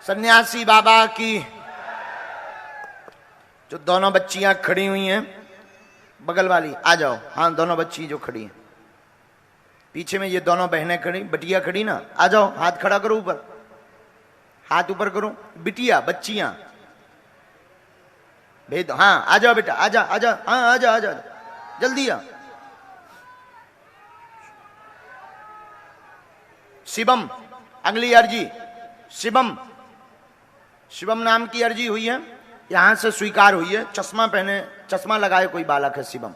सन्यासी बाबा की। जो दोनों बच्चियां खड़ी हुई हैं बगल वाली, आ जाओ। हाँ, दोनों बच्ची जो खड़ी हैं पीछे में, ये दोनों बहनें खड़ी, बिटिया खड़ी ना, आ जाओ। हाथ खड़ा करो ऊपर, हाथ ऊपर करो। बिटिया, बच्चियां भेद। हाँ, आ जाओ बेटा, आजा आजा। हाँ, आजा आजा, जल्दी आ। शिवम, अगली अर्जी शिवम। शिवम नाम की अर्जी हुई है, यहां से स्वीकार हुई है। चश्मा पहने, चश्मा लगाए कोई बालक है शिवम।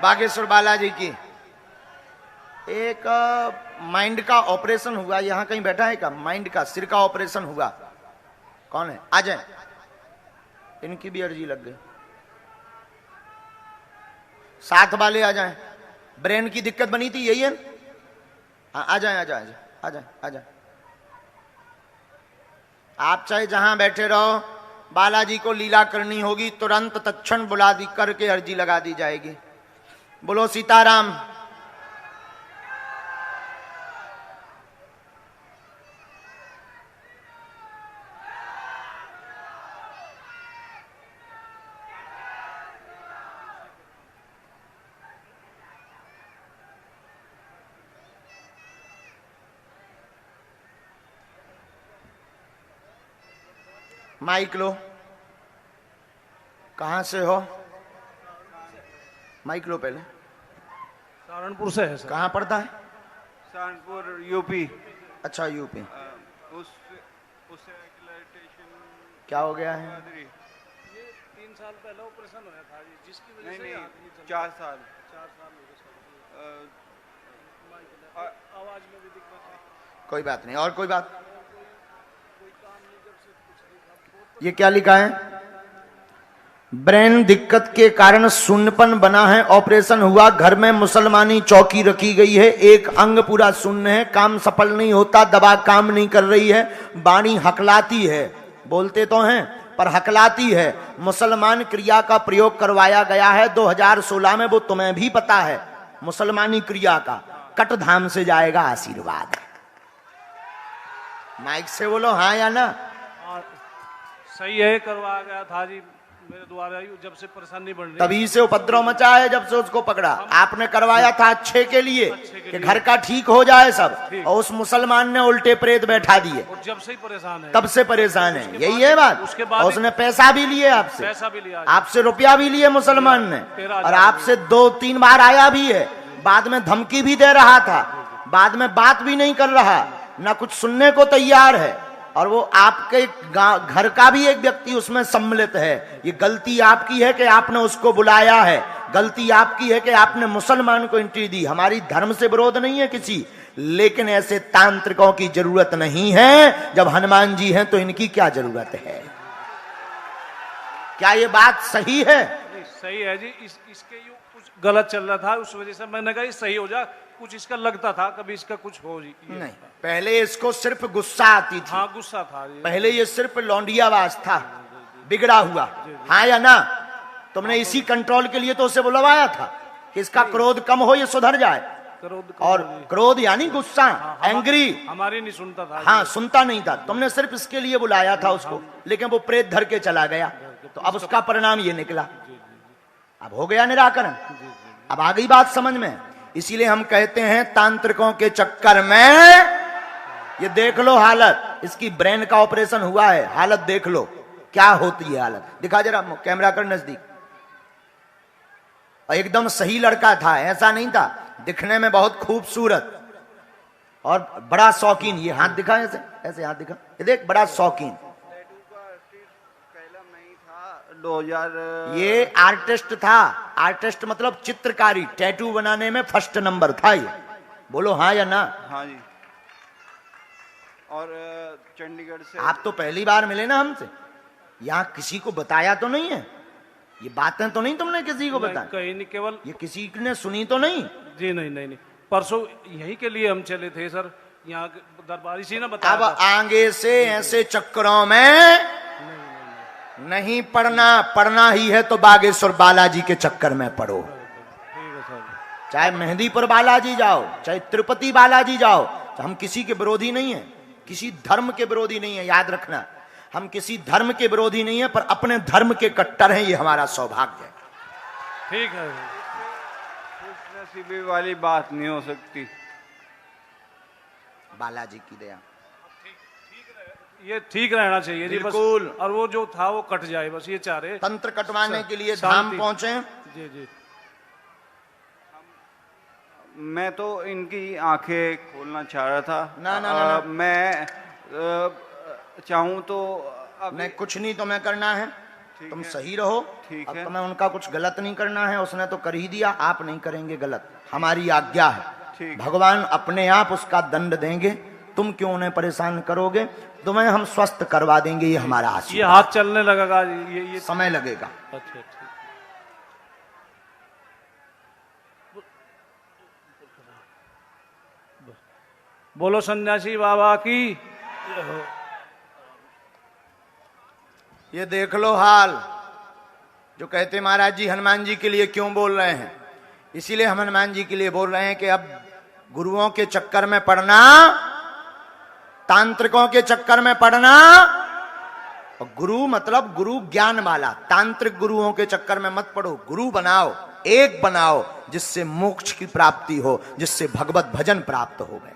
बागेश्वर बालाजी की। एक माइंड का ऑपरेशन हुआ, यहां कहीं बैठा है क्या? माइंड का, सिर का ऑपरेशन हुआ, कौन है? आ जाए। इनकी भी अर्जी लग गई। साथ वाले आ जाएं। ब्रेन की दिक्कत बनी थी, यही है? हाँ, आ जाए आ जाए आ जाए आ जाए। आप चाहे जहां बैठे रहो, बालाजी को लीला करनी होगी, तुरंत तत्क्षण बुला दी करके अर्जी लगा दी जाएगी। बोलो सीताराम। माइक लो। कहां से हो? माइक लो पहले। सहारनपुर से है सर। कहां पड़ता है? सहारनपुर यूपी। अच्छा, यूपी। उससे क्या हो गया है? ये 3 साल पहले ऑपरेशन हुआ था जी, जिसकी वजह से नहीं 4 साल हो गए। आवाज में भी दिक्कत है। कोई बात नहीं। और कोई बात? ये क्या लिखा है? ब्रेन दिक्कत के कारण शून्यपन बना है, ऑपरेशन हुआ, घर में मुसलमानी चौकी रखी गई है, एक अंग पूरा शून्य है, काम सफल नहीं होता, दवा काम नहीं कर रही है, वाणी हकलाती है, बोलते तो हैं पर हकलाती है। मुसलमान क्रिया का प्रयोग करवाया गया है 2016 में, वो तुम्हें भी पता है। मुसलमानी क्रिया का कटधाम से जाएगा आशीर्वाद। माइक से बोलो हाँ या ना। सही है, करवाया गया था जी मेरे द्वारा, जब से परेशानी बढ़ रही तभी से उपद्रव मचा है, जब से उसको पकड़ा। आपने करवाया था अच्छे के लिए कि घर का ठीक हो जाए सब, और उस मुसलमान ने उल्टे प्रेत बैठा दिए, और जब से ही परेशान है, तब से परेशान है। यही है बात। उसके बाद उसने पैसा भी लिए आपसे, पैसा भी लिया, आपसे रुपया भी लिए मुसलमान ने, और आपसे 2-3 बार आया भी है, बाद में धमकी भी दे रहा था, बाद में बात भी नहीं कर रहा, ना कुछ सुनने को तैयार है। और वो आपके घर का भी एक व्यक्ति उसमें सम्मिलित है। ये गलती आपकी है कि आपने उसको बुलाया है, गलती आपकी है कि आपने मुसलमान को एंट्री दी। हमारी धर्म से विरोध नहीं है किसी, लेकिन ऐसे तांत्रिकों की जरूरत नहीं है। जब हनुमान जी हैं तो इनकी क्या जरूरत है? क्या ये बात सही है? सही है जी। इसके कुछ गलत चल रहा था, उस वजह से मैंने कहा सही हो जा। कुछ इसका लगता था कभी इसका कुछ हो जी। नहीं, पहले इसको सिर्फ गुस्सा आती थी। हाँ, गुस्सा था जी। पहले ये सिर्फ लौंडियावाज था, बिगड़ा हुआ। हाँ या ना? तुमने इसी कंट्रोल के लिए तो उसे बुलवाया था कि इसका क्रोध कम हो, ये सुधर जाए। और क्रोध यानी गुस्सा, एंग्री। हमारी नहीं सुनता था। हाँ, सुनता नहीं था। तुमने सिर्फ इसके लिए बुलाया था उसको, लेकिन वो प्रेत धर के चला गया, तो अब उसका परिणाम ये निकला। अब हो गया निराकरण, अब आ गई बात समझ में। इसीलिए हम कहते हैं तांत्रिकों के चक्कर में, ये देख लो हालत, इसकी ब्रेन का ऑपरेशन हुआ है, हालत देख लो क्या होती है हालत। दिखा जरा, कैमरा कर नजदीक। एकदम सही लड़का था, ऐसा नहीं था, दिखने में बहुत खूबसूरत और बड़ा शौकीन। ये हाथ दिखा, ऐसे ऐसे हाथ दिखा, ये देख, बड़ा शौकीन। 2000 ये आर्टिस्ट था। आर्टिस्ट मतलब चित्रकारी, टैटू बनाने में फर्स्ट नंबर था ये। बोलो हाँ या ना? हाँ जी। और चंडीगढ़ से आप तो पहली बार मिले ना हमसे, यहाँ किसी को बताया तो नहीं है, ये बातें तो नहीं तुमने किसी को बताया? कहीं नहीं, केवल ये किसी ने सुनी तो नहीं? जी नहीं नहीं नहीं। परसों यहीं के लिए हम चले थे सर, यहाँ दरबारी से ना बताया। अब आगे से ऐसे चक्करों में नहीं पढ़ना, पढ़ना ही है तो बागेश्वर बालाजी के चक्कर में पढ़ो। चाहे मेहंदीपुर बालाजी जाओ, चाहे तिरुपति बालाजी जाओ, हम किसी के विरोधी नहीं है, किसी धर्म के विरोधी नहीं है, याद रखना। हम किसी धर्म के विरोधी नहीं है, पर अपने धर्म के कट्टर हैं, ये हमारा सौभाग्य है। ठीक है, नसीबी वाली बात नहीं हो सकती। बालाजी की दया, ये ठीक रहना चाहिए जी, बस। बिल्कुल। और वो जो था वो कट जाए, बस ये चाह रहे। तंत्र कटवाने के लिए शांति। धाम पहुंचे। जी जी। मैं तो इनकी आंखें खोलना चाह रहा था। ना, ना, ना, ना। मैं चाहूं तो नहीं, कुछ नहीं तुम्हें करना है, तुम सही रहो। ठीक अब है। तुम्हें उनका कुछ गलत नहीं करना है, उसने तो कर ही दिया, आप नहीं करेंगे गलत, हमारी आज्ञा है। ठीक। भगवान अपने आप उसका दंड देंगे, तुम क्यों उन्हें परेशान करोगे, तुम्हें हम स्वस्थ करवा देंगे, ये हमारा ये आशीर्वाद। हाथ चलने लगेगा, ये समय लगेगा। अच्छा ठीक। बोलो सन्यासी बाबा की। ये देख लो हाल, जो कहते महाराज जी हनुमान जी के लिए क्यों बोल रहे हैं, इसीलिए हम हनुमान जी के लिए बोल रहे हैं कि अब गुरुओं के चक्कर में पड़ना, तांत्रिकों के चक्कर में पड़ना, और गुरु मतलब गुरु ज्ञान वाला, तांत्रिक गुरुओं के चक्कर में मत पड़ो। गुरु बनाओ, एक बनाओ, जिससे मोक्ष की प्राप्ति हो, जिससे भगवत भजन प्राप्त हो गए।